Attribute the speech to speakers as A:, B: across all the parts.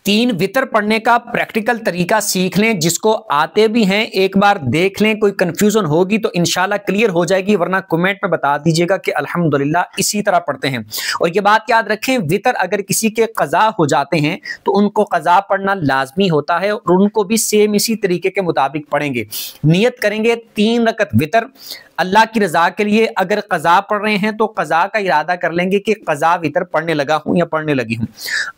A: तीन वितर पढ़ने का प्रैक्टिकल तरीका सीख लें, जिसको आते भी हैं एक बार देख लें। कोई कंफ्यूजन होगी तो इंशाल्लाह क्लियर हो जाएगी, वरना कमेंट में बता दीजिएगा कि अल्हम्दुलिल्लाह इसी तरह पढ़ते हैं। और ये बात याद रखें, वितर अगर किसी के कज़ा हो जाते हैं तो उनको कज़ा पढ़ना लाजमी होता है और उनको भी सेम इसी तरीके के मुताबिक पढ़ेंगे। नियत करेंगे 3 रकत वितर अल्लाह की रजा के लिए। अगर कज़ा पढ़ रहे हैं तो कज़ा का इरादा कर लेंगे कि कज़ा वितर पढ़ने लगा हूं या पढ़ने लगी हूं।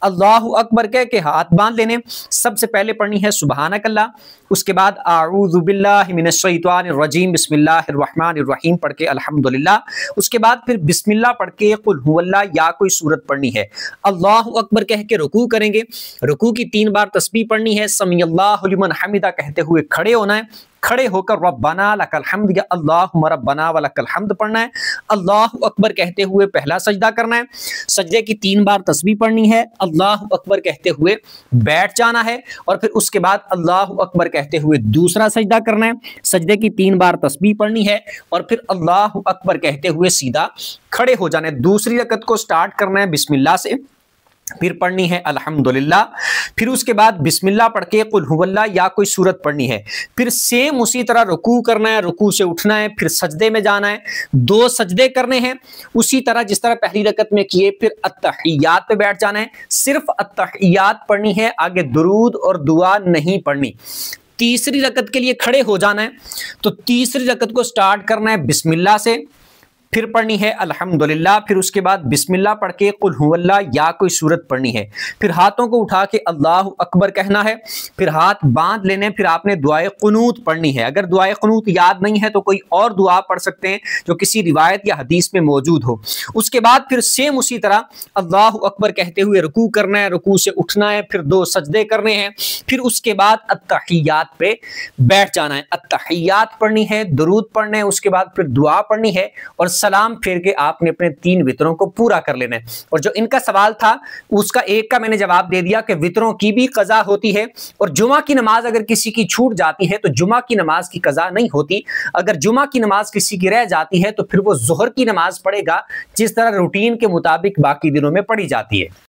A: अल्लाहु अकबर कह के हाथ बांध लेने। सबसे पहले पढ़नी है सुबहानक अल्लाह, उसके बाद आऊज़ु बिल्लाहि मिनश शैतानिर रजीम बिस्मिल्लाहिर रहमानिर रहीम पढ़ के अल्हम्दुलिल्लाह, उसके बाद फिर बिस्मिल्लाह पढ़ के कुल हुवल्लाह या कोई सूरत पढ़नी है। अल्लाहु अकबर कह के रुकू करेंगे। रुकू की 3 बार तस्बीह पढ़नी है। समीअल्लाहु लिमन हमिदा कहते हुए खड़े होना है। खड़े होकर रब्बना लकल हम्द या अल्लाहुम्मा रब्बना व लकल हम्द पढ़ना है। अल्लाहु अकबर कहते हुए पहला सजदा करना है। सजदे की 3 बार तस्बीह पढ़नी है। अल्लाहु अकबर कहते हुए बैठ जाना है और फिर उसके बाद अल्लाहु अकबर कहते हुए दूसरा सजदा करना है। सजदे की 3 बार तस्बीह पढ़नी है और फिर अल्लाहु अकबर कहते हुए सीधा खड़े हो जाना है। दूसरी रकत को स्टार्ट करना है बिस्मिल्लाह से, फिर पढ़नी है अल्हम्दुलिल्लाह, फिर उसके बाद बिस्मिल्लाह पढ़ के कुल हुवल्लाह या कोई सूरत पढ़नी है। फिर सेम उसी तरह रुकू करना है, रुकू से उठना है, फिर सजदे में जाना है। 2 सजदे करने हैं उसी तरह जिस तरह पहली रकत में किए। फिर अत्तहियात पे बैठ जाना है। सिर्फ अत्तहियात पढ़नी है, आगे दुरूद और दुआ नहीं पढ़नी। तीसरी रकत के लिए खड़े हो जाना है, तो तीसरी रकत को स्टार्ट करना है बिस्मिल्लाह से, फिर पढ़नी है अल्हम्दुलिल्लाह, फिर उसके बाद बिस्मिल्लाह पढ़ के कुल हुवल्लाह या कोई सूरत पढ़नी है। फिर हाथों को उठा के अल्लाहु अकबर कहना है, फिर हाथ बांध लेने, फिर आपने दुआए कुनूत पढ़नी है। अगर दुआए कुनूत याद नहीं है तो कोई और दुआ पढ़ सकते हैं जो किसी रिवायत या हदीस में मौजूद हो। उसके बाद फिर सेम उसी तरह अल्लाहु अकबर कहते हुए रुकू करना है, रुकू से उठना है, फिर 2 सजदे करने हैं, फिर उसके बाद अत्तहियात पे बैठ जाना है। अत्तहियात पढ़नी है, दुरूद पढ़ने है, उसके बाद फिर दुआ पढ़नी है और सलाम फेर के आपने अपने 3 वितरों को पूरा कर लेना है। और जो इनका सवाल था उसका एक का मैंने जवाब दे दिया कि वितरों की भी कज़ा होती है और जुमा की नमाज अगर किसी की छूट जाती है तो जुमा की नमाज की कज़ा नहीं होती। अगर जुमा की नमाज किसी की रह जाती है तो फिर वो ज़ोहर की नमाज पढ़ेगा, जिस तरह रूटीन के मुताबिक बाकी दिनों में पढ़ी जाती है।